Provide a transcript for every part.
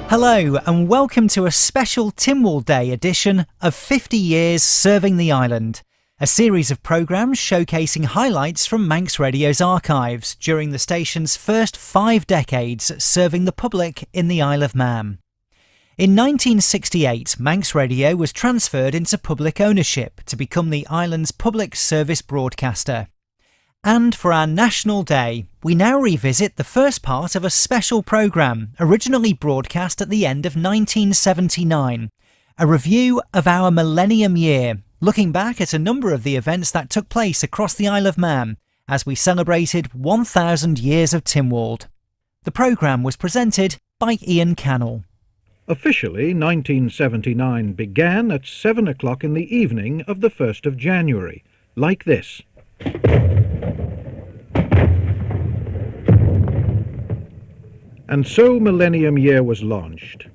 Hello and welcome to a special Tynwald Day edition of 50 Years Serving the Island, a series of programmes showcasing highlights from Manx Radio's archives during the station's first 5 decades serving the public in the Isle of Man. In 1968, Manx Radio was transferred into public ownership to become the island's public service broadcaster. And for our National Day, we now revisit the first part of a special programme originally broadcast at the end of 1979, a review of our Millennium Year, looking back at a number of the events that took place across the Isle of Man as we celebrated 1,000 years of Tynwald. The programme was presented by Ian Cannell. Officially, 1979 began at 7 o'clock in the evening of the 1st of January, like this. And so Millennium Year was launched,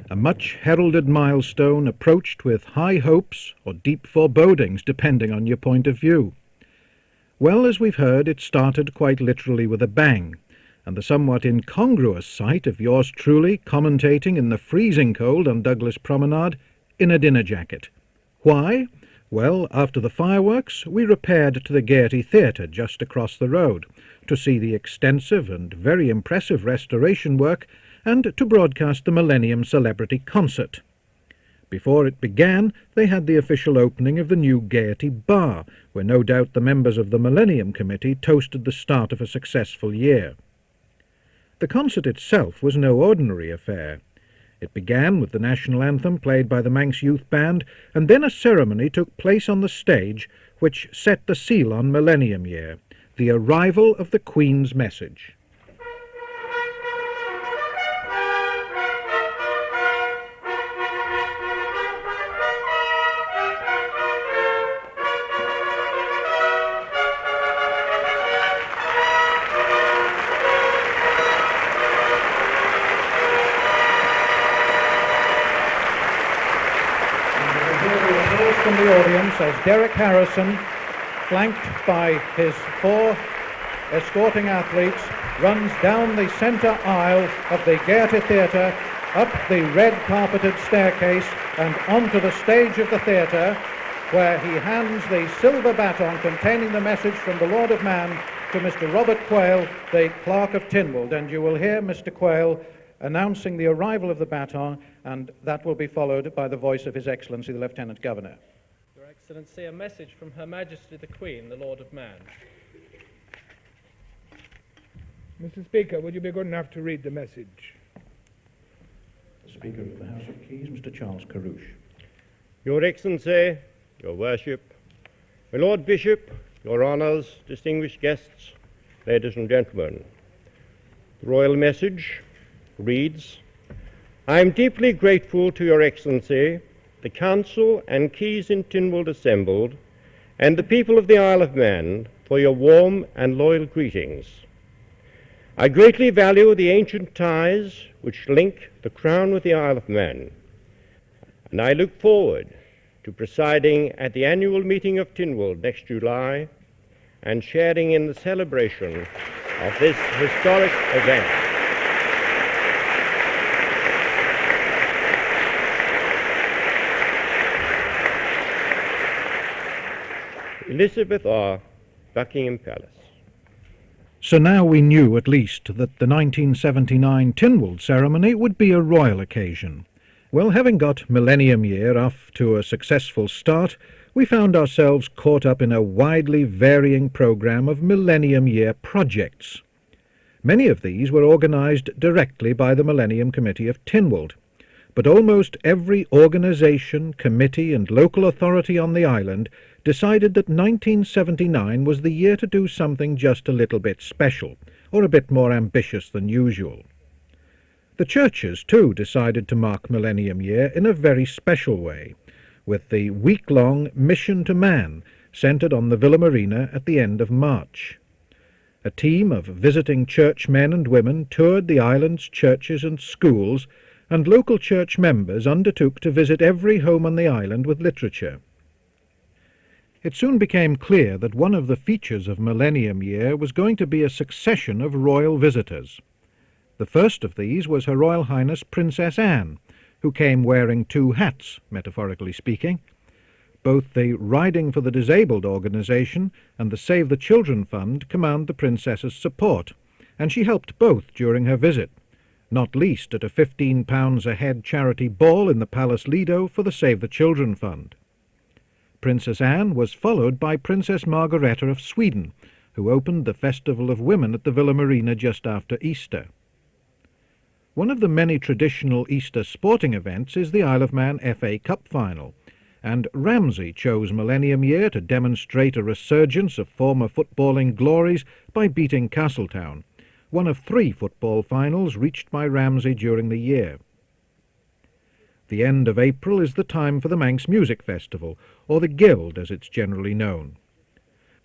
a much heralded milestone approached with high hopes or deep forebodings depending on your point of view. Well, as we've heard, it started quite literally with a bang, and the somewhat incongruous sight of yours truly commentating in the freezing cold on Douglas Promenade in a dinner jacket. Why? Well, after the fireworks, we repaired to the Gaiety Theatre just across the road to see the extensive and very impressive restoration work and to broadcast the Millennium Celebrity Concert. Before it began, they had the official opening of the new Gaiety Bar, where no doubt the members of the Millennium Committee toasted the start of a successful year. The concert itself was no ordinary affair. It began with the national anthem played by the Manx Youth Band, and then a ceremony took place on the stage which set the seal on Millennium Year, the arrival of the Queen's message. From the audience as Derek Harrison, flanked by his 4 escorting athletes, runs down the centre aisle of the Gaiety Theatre, up the red-carpeted staircase and onto the stage of the theatre, where he hands the silver baton containing the message from the Lord of Man to Mr. Robert Quayle, the Clerk of Tynwald. And you will hear Mr. Quayle announcing the arrival of the baton, and that will be followed by the voice of His Excellency the Lieutenant Governor. Your Excellency, a message from Her Majesty the Queen, the Lord of Man. Mr. Speaker, would you be good enough to read the message? Speaker of the House of Keys, Mr. Charles Carouche. Your Excellency, Your Worship, my Lord Bishop, Your Honours, distinguished guests, ladies and gentlemen, the royal message reads, I am deeply grateful to Your Excellency, the Council and Keys in Tynwald assembled, and the people of the Isle of Man for your warm and loyal greetings. I greatly value the ancient ties which link the Crown with the Isle of Man, and I look forward to presiding at the annual meeting of Tynwald next July and sharing in the celebration of this historic event. Elizabeth R., Buckingham Palace. So now we knew at least that the 1979 Tynwald ceremony would be a royal occasion. Well, having got Millennium Year off to a successful start, we found ourselves caught up in a widely varying programme of Millennium Year projects. Many of these were organised directly by the Millennium Committee of Tynwald, but almost every organisation, committee and local authority on the island decided that 1979 was the year to do something just a little bit special, or a bit more ambitious than usual. The churches, too, decided to mark Millennium Year in a very special way, with the week-long Mission to Man, centred on the Villa Marina at the end of March. A team of visiting churchmen and women toured the island's churches and schools, and local church members undertook to visit every home on the island with literature. It soon became clear that one of the features of Millennium Year was going to be a succession of royal visitors. The first of these was Her Royal Highness Princess Anne, who came wearing two hats, metaphorically speaking. Both the Riding for the Disabled organisation and the Save the Children Fund command the Princess's support, and she helped both during her visit, not least at a £15 a head charity ball in the Palace Lido for the Save the Children Fund. Princess Anne was followed by Princess Margareta of Sweden, who opened the Festival of Women at the Villa Marina just after Easter. One of the many traditional Easter sporting events is the Isle of Man FA Cup final, and Ramsey chose Millennium Year to demonstrate a resurgence of former footballing glories by beating Castletown, one of 3 football finals reached by Ramsey during the year. The end of April is the time for the Manx Music Festival, or the Guild as it's generally known.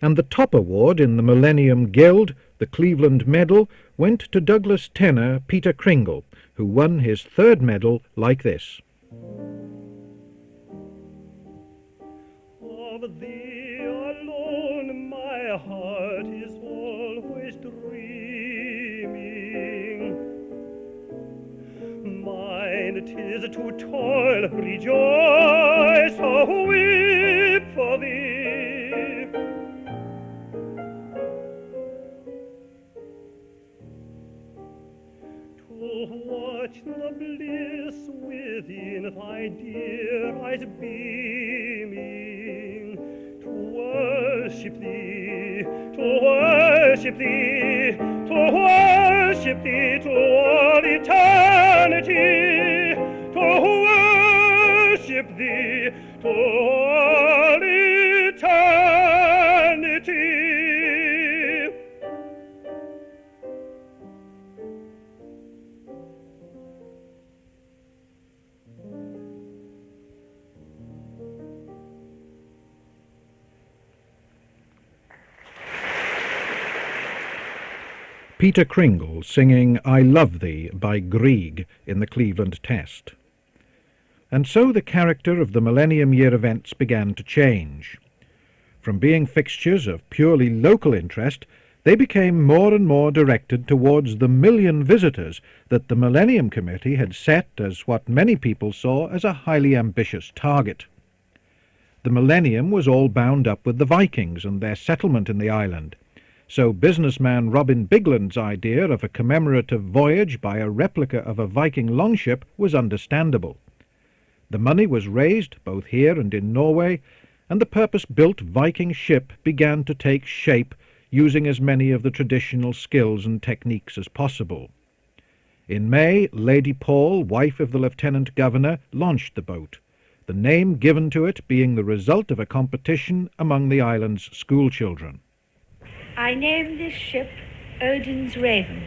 And the top award in the Millennium Guild, the Cleveland Medal, went to Douglas tenor Peter Kringle, who won his 3rd medal like this. Of thee alone my heart is always dreaming. Mine 'tis to toil, rejoice, oh weep for thee. To watch the bliss within thy dear eyes beaming, to worship thee, to worship thee, to worship thee to all eternity, to worship thee to all eternity. Peter Kringle singing I Love Thee by Grieg in the Cleveland Test. And so the character of the Millennium Year events began to change. From being fixtures of purely local interest, they became more and more directed towards the million visitors that the Millennium Committee had set as what many people saw as a highly ambitious target. The Millennium was all bound up with the Vikings and their settlement in the island, so businessman Robin Bigland's idea of a commemorative voyage by a replica of a Viking longship was understandable. The money was raised both here and in Norway, and the purpose-built Viking ship began to take shape using as many of the traditional skills and techniques as possible. In May, Lady Paul, wife of the Lieutenant Governor, launched the boat, the name given to it being the result of a competition among the island's schoolchildren. I named this ship Odin's Raven.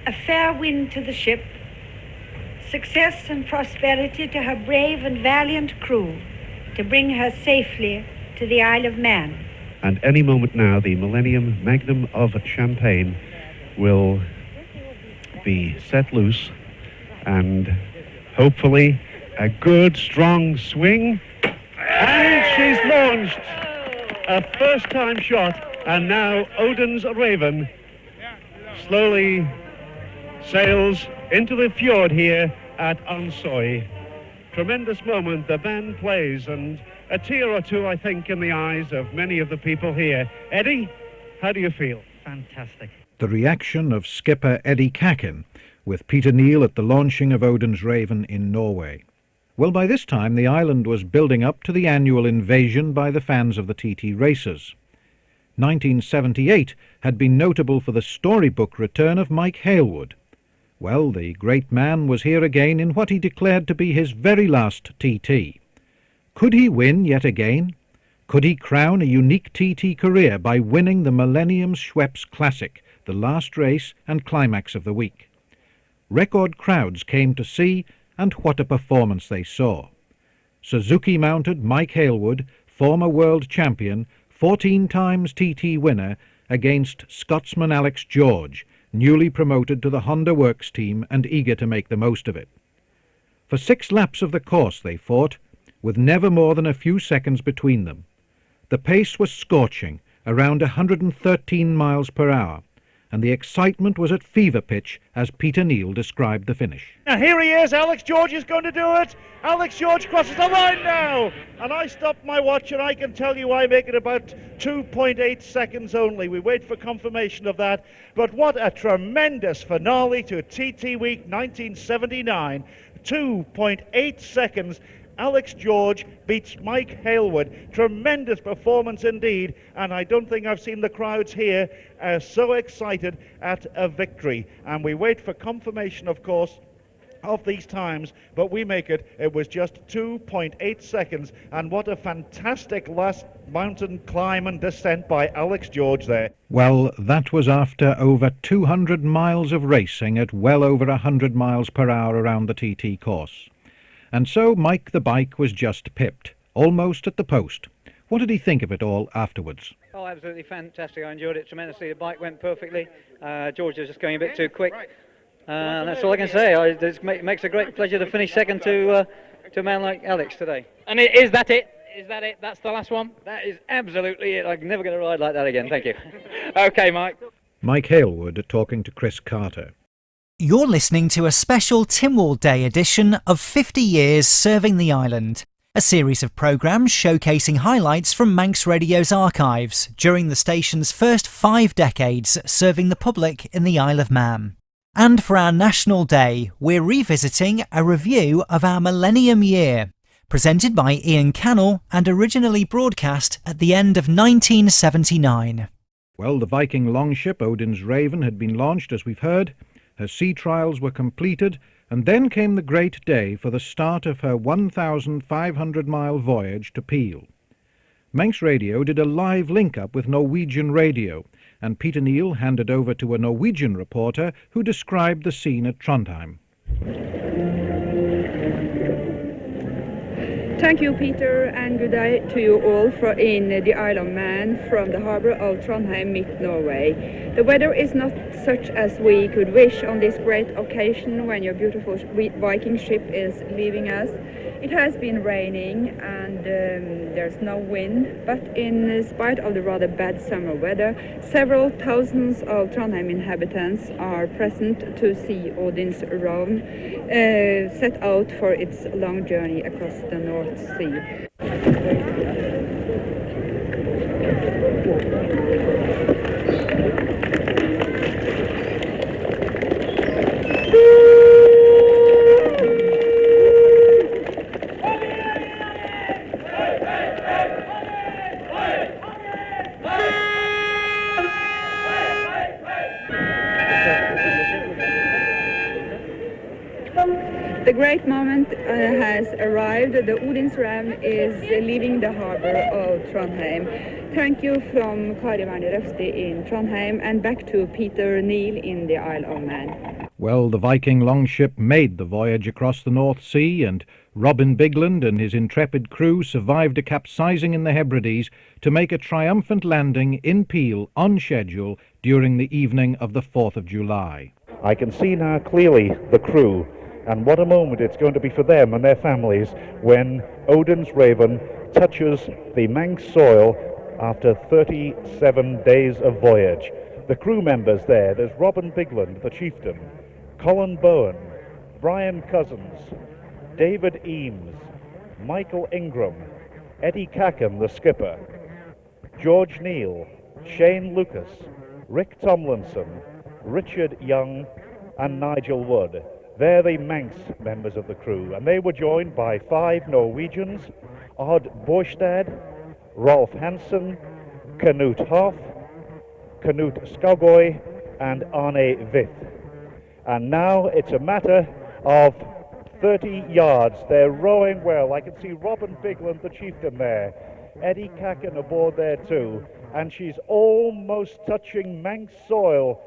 A fair wind to the ship, success and prosperity to her brave and valiant crew, to bring her safely to the Isle of Man. And any moment now, the Millennium Magnum of Champagne will be set loose, and hopefully a good, strong swing. And she's launched a first-time shot. And now Odin's Raven slowly sails into the fjord here at Ansoy. Tremendous moment, the band plays, and a tear or two, I think, in the eyes of many of the people here. Eddie, how do you feel? Fantastic. The reaction of skipper Eddie Kakin, with Peter Neal at the launching of Odin's Raven in Norway. Well, by this time the island was building up to the annual invasion by the fans of the TT racers. 1978 had been notable for the storybook return of Mike Halewood. Well, the great man was here again in what he declared to be his very last TT. Could he win yet again? Could he crown a unique TT career by winning the Millennium Schweppes Classic, the last race and climax of the week? Record crowds came to see, and what a performance they saw. Suzuki-mounted Mike Halewood, former world champion, 14 times TT winner, against Scotsman Alex George, newly promoted to the Honda Works team and eager to make the most of it. For 6 laps of the course they fought, with never more than a few seconds between them. The pace was scorching, around 113 miles per hour, and the excitement was at fever pitch as Peter Neal described the finish. Now here he is, Alex George is going to do it. Alex George crosses the line now. And I stopped my watch and I can tell you I make it about 2.8 seconds only. We wait for confirmation of that. But what a tremendous finale to TT Week 1979. 2.8 seconds. Alex George beats Mike Hailwood. Tremendous performance indeed, and I don't think I've seen the crowds here so excited at a victory. And we wait for confirmation, of course, of these times, but we make it. It was just 2.8 seconds, and what a fantastic last mountain climb and descent by Alex George there. Well, that was after over 200 miles of racing at well over 100 miles per hour around the TT course. And so Mike the bike was just pipped, almost at the post. What did he think of it all afterwards? Oh, absolutely fantastic. I enjoyed it tremendously. The bike went perfectly. George was just going a bit too quick. That's all I can say. It makes a great pleasure to finish second to a man like Alex today. And is that it? Is that it? That's the last one? That is absolutely it. I'm never going to ride like that again. Thank you. Okay, Mike. Mike Hailwood talking to Chris Carter. You're listening to a special Tynwald Day edition of 50 Years Serving the Island, a series of programmes showcasing highlights from Manx Radio's archives during the station's first 5 decades serving the public in the Isle of Man. And for our National Day, we're revisiting a review of our Millennium Year, presented by Ian Cannell and originally broadcast at the end of 1979. Well, the Viking longship Odin's Raven had been launched, as we've heard. Her sea trials were completed, and then came the great day for the start of her 1,500-mile voyage to Peel. Manx Radio did a live link-up with Norwegian radio, and Peter Neal handed over to a Norwegian reporter who described the scene at Trondheim. Thank you, Peter, and good day to you all in the Isle of Man from the harbour of Trondheim, mid-Norway. The weather is not such as we could wish on this great occasion when your beautiful Viking ship is leaving us. It has been raining and there's no wind, but in spite of the rather bad summer weather, several thousands of Trondheim inhabitants are present to see Odin's Raven set out for its long journey across the North Sea. The great moment has arrived. The Odin's Ram is leaving the harbour of Trondheim. Thank you from Kari Werner Røsti in Trondheim and back to Peter Neal in the Isle of Man. Well, the Viking longship made the voyage across the North Sea, and Robin Bigland and his intrepid crew survived a capsizing in the Hebrides to make a triumphant landing in Peel on schedule during the evening of the 4th of July. I can see now clearly the crew, and what a moment it's going to be for them and their families when Odin's Raven touches the Manx soil after 37 days of voyage. The crew members there's Robin Bigland, the chieftain, Colin Bowen, Brian Cousins, David Eames, Michael Ingram, Eddie Cacken, the skipper, George Neal, Shane Lucas, Rick Tomlinson, Richard Young and Nigel Wood. They're the Manx members of the crew, and they were joined by 5 Norwegians, Odd Borstad, Rolf Hansen, Knut Hoff, Knut Skogøy and Arne Vith. And now it's a matter of 30 yards. They're rowing well. I can see Robin Bigland, the chieftain there. Eddie Cacken aboard there too. And she's almost touching Manx soil.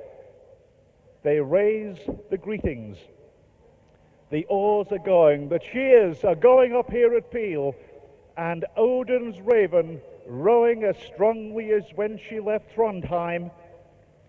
They raise the greetings. The oars are going. The cheers are going up here at Peel. And Odin's Raven rowing as strongly as when she left Trondheim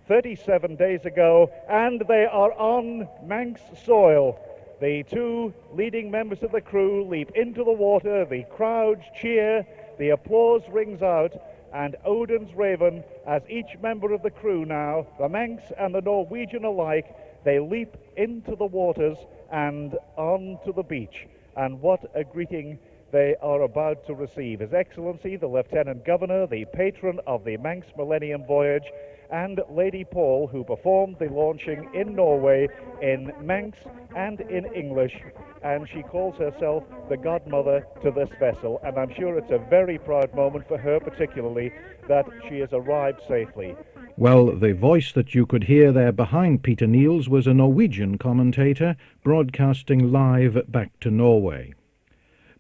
37 days ago, and they are on Manx soil. The 2 leading members of the crew leap into the water, the crowds cheer, The applause rings out, and Odin's Raven, as each member of the crew now, the Manx and the Norwegian alike, they leap into the waters and onto the beach. And what a greeting they are about to receive. His Excellency, the Lieutenant Governor, the patron of the Manx Millennium Voyage, and Lady Paul, who performed the launching in Norway in Manx and in English, and she calls herself the godmother to this vessel, and I'm sure it's a very proud moment for her particularly that she has arrived safely. Well, the voice that you could hear there behind Peter Niels was a Norwegian commentator broadcasting live back to Norway.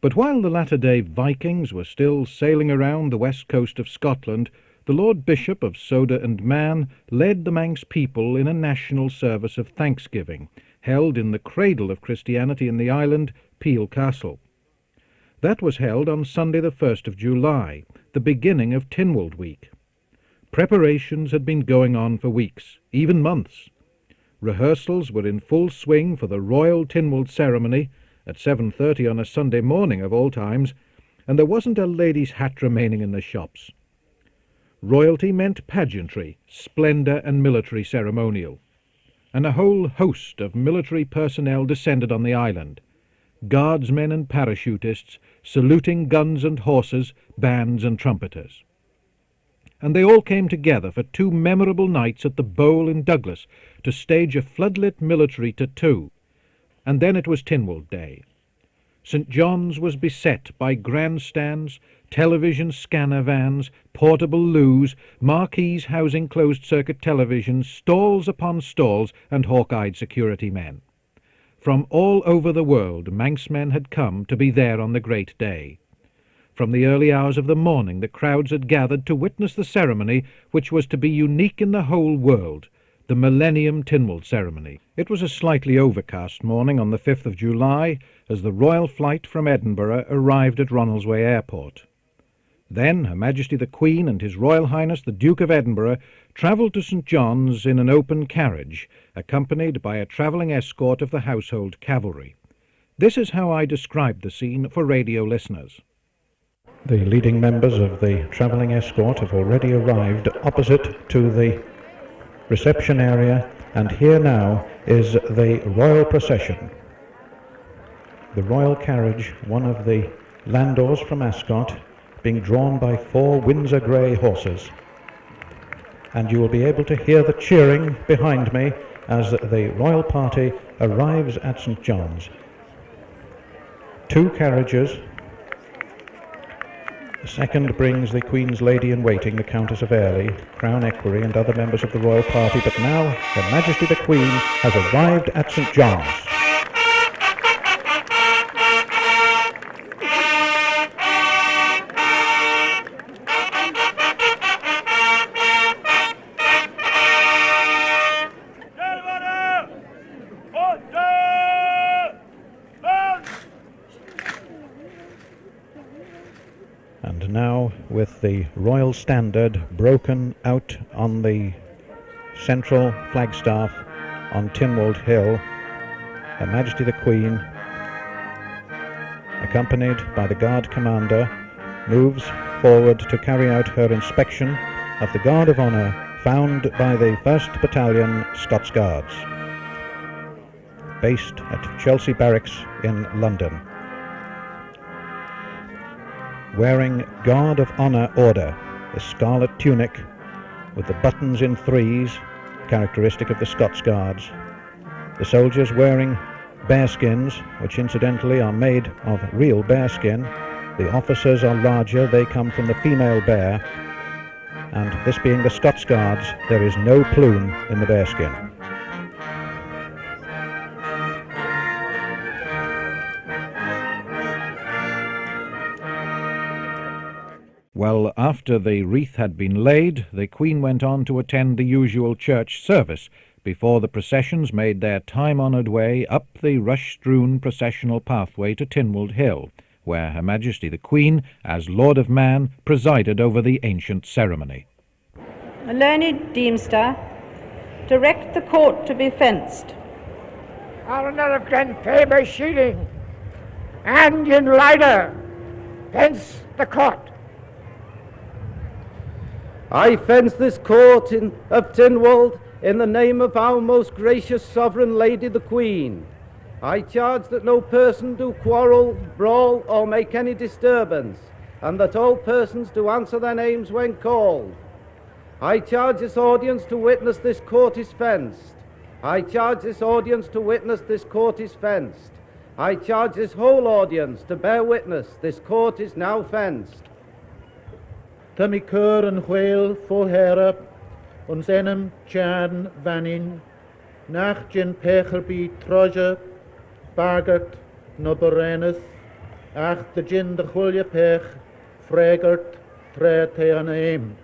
But while the latter-day Vikings were still sailing around the west coast of Scotland, the Lord Bishop of Soda and Man led the Manx people in a national service of thanksgiving, held in the cradle of Christianity in the island, Peel Castle. That was held on Sunday the 1st of July, the beginning of Tynwald Week. Preparations had been going on for weeks, even months. Rehearsals were in full swing for the Royal Tynwald ceremony at 7:30 on a Sunday morning of all times, and there wasn't a lady's hat remaining in the shops. Royalty meant pageantry, splendour and military ceremonial, and a whole host of military personnel descended on the island, guardsmen and parachutists saluting guns and horses, bands and trumpeters. And they all came together for 2 memorable nights at the Bowl in Douglas to stage a floodlit military tattoo, and then it was Tynwald Day. St. John's was beset by grandstands, television scanner vans, portable loos, marquees housing closed-circuit televisions, stalls upon stalls, and hawk-eyed security men. From all over the world, Manxmen had come to be there on the great day. From the early hours of the morning, the crowds had gathered to witness the ceremony which was to be unique in the whole world, the Millennium Tynwald ceremony. It was a slightly overcast morning on the 5th of July as the royal flight from Edinburgh arrived at Ronaldsway Airport. Then Her Majesty the Queen and His Royal Highness the Duke of Edinburgh travelled to St. John's in an open carriage, accompanied by a travelling escort of the household cavalry. This is how I described the scene for radio listeners. The leading members of the travelling escort have already arrived opposite to the reception area, and here now is the royal procession. The royal carriage, one of the landors from Ascot, being drawn by 4 Windsor grey horses. And you will be able to hear the cheering behind me as the royal party arrives at St. John's. 2 carriages. The second brings the Queen's Lady-in-Waiting, the Countess of Airlie, Crown Equerry and other members of the royal party, but now Her Majesty the Queen has arrived at St. John's. And now, with the royal standard broken out on the central flagstaff on Tynwald Hill, Her Majesty the Queen, accompanied by the Guard Commander, moves forward to carry out her inspection of the Guard of Honour found by the 1st Battalion Scots Guards, based at Chelsea Barracks in London. Wearing Guard of Honour Order, the scarlet tunic with the buttons in 3s, characteristic of the Scots Guards. The soldiers wearing bearskins, which incidentally are made of real bearskin. The officers are larger, they come from the female bear, and this being the Scots Guards, there is no plume in the bearskin. Well, after the wreath had been laid, the Queen went on to attend the usual church service before the processions made their time-honoured way up the rush-strewn processional pathway to Tynwald Hill, where Her Majesty the Queen, as Lord of Man, presided over the ancient ceremony. Learned Deemster, direct the court to be fenced. Arner of Glenfaber Shealing and in Lider, fence the court. I fence this court of Tynwald in the name of our most gracious sovereign lady the Queen. I charge that no person do quarrel, brawl, or make any disturbance, and that all persons do answer their names when called. I charge this audience to witness this court is fenced. I charge this audience to witness this court is fenced. I charge this whole audience to bear witness this court is now fenced. Tá mi cur an chwail fóhera, ons enam tjan vanin, nach gin pecherby troja, bagart no berenes, ach de gin de chwilja pech, fregart tre te an aim.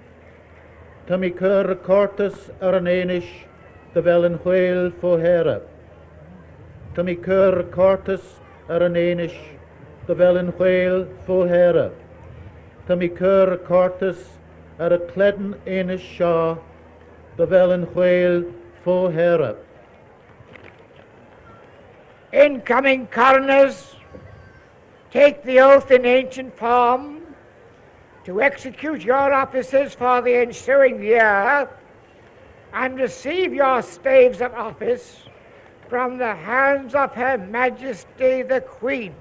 Tá mi cur cortus an enish, de vel an chwail fóhera. Tá mi cur cortus an enish, de vel an chwail fóhera. Tá mi cur cortus a cledden enish shaw, de vel an chwail fóhera. Incoming coroners, take the oath in ancient form to execute your offices for the ensuing year and receive your staves of office from the hands of Her Majesty the Queen.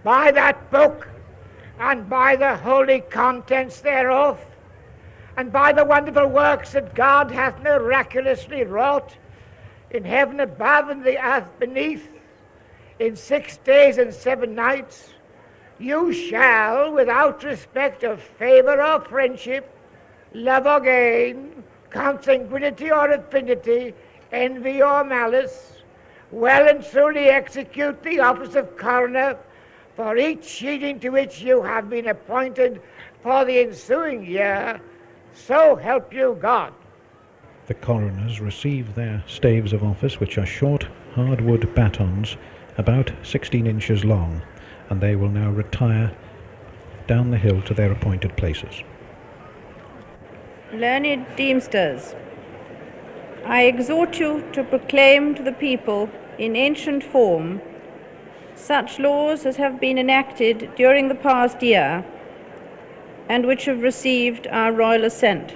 By that book, and by the holy contents thereof, and by the wonderful works that God hath miraculously wrought in heaven above and the earth beneath, in 6 days and 7 nights, you shall, without respect of favour or friendship, love or gain, consanguinity or affinity, envy or malice, well and truly execute the office of coroner for each seating to which you have been appointed for the ensuing year, so help you God. The coroners receive their staves of office, which are short hardwood batons about 16 inches long, and they will now retire down the hill to their appointed places. Learned Deemsters, I exhort you to proclaim to the people in ancient form such laws as have been enacted during the past year and which have received our royal assent.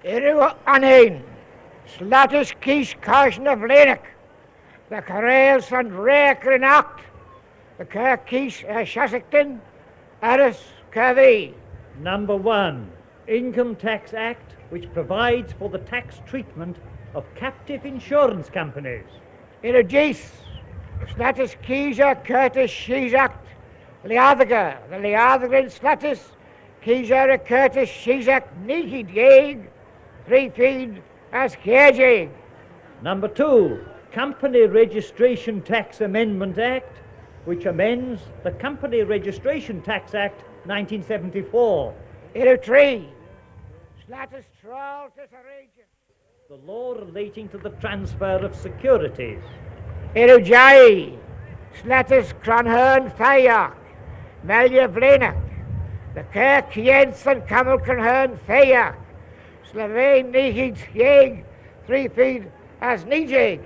Iru anein, slatus kies kaisen of Lenik, the Careels and Reker in Act, the Kirk kies Shasington, Aris Kirby. Number 1, Income Tax Act, which provides for the tax treatment of captive insurance companies. Iru Geese, slatus kiesa Curtis Shees Act, Leathager, the Leathager in slatus, kiesa Curtis Shees Act, Niki Dieg, 3 feet as Kiejig. Number 2, Company Registration Tax Amendment Act, which amends the Company Registration Tax Act 1974. Iru 3, slatus Troll Tesseragent. The law relating to the transfer of securities. Iru Jai, slatus Cronhern Thayak, Melia Vlenak, the Kirk Jens and Camel Cronhern Thayak, Slovene Nihid Yeg, 3 feet as Nijig.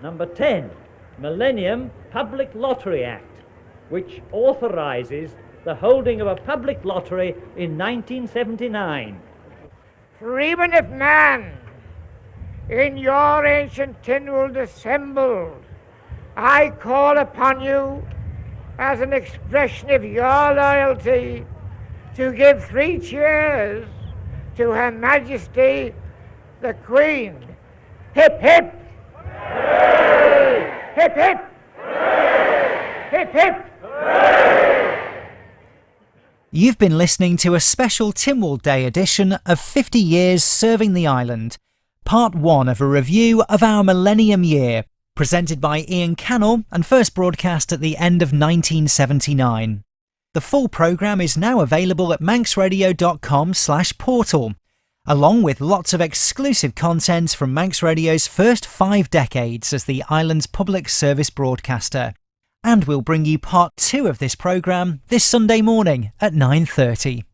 Number 10, Millennium Public Lottery Act, which authorizes the holding of a public lottery in 1979. Freemen of man, in your ancient Tynwald assembled, I call upon you as an expression of your loyalty to give 3 cheers to Her Majesty the Queen. Hip hip! Hooray! Hip hip! Hooray! Hip hip! Hooray! You've been listening to a special Tynwald Day edition of 50 Years Serving the Island, part 1 of a review of our Millennium Year, presented by Ian Cannell and first broadcast at the end of 1979. The full programme is now available at manxradio.com/portal, along with lots of exclusive content from Manx Radio's first 5 decades as the island's public service broadcaster. And we'll bring you part 2 of this programme this Sunday morning at 9:30.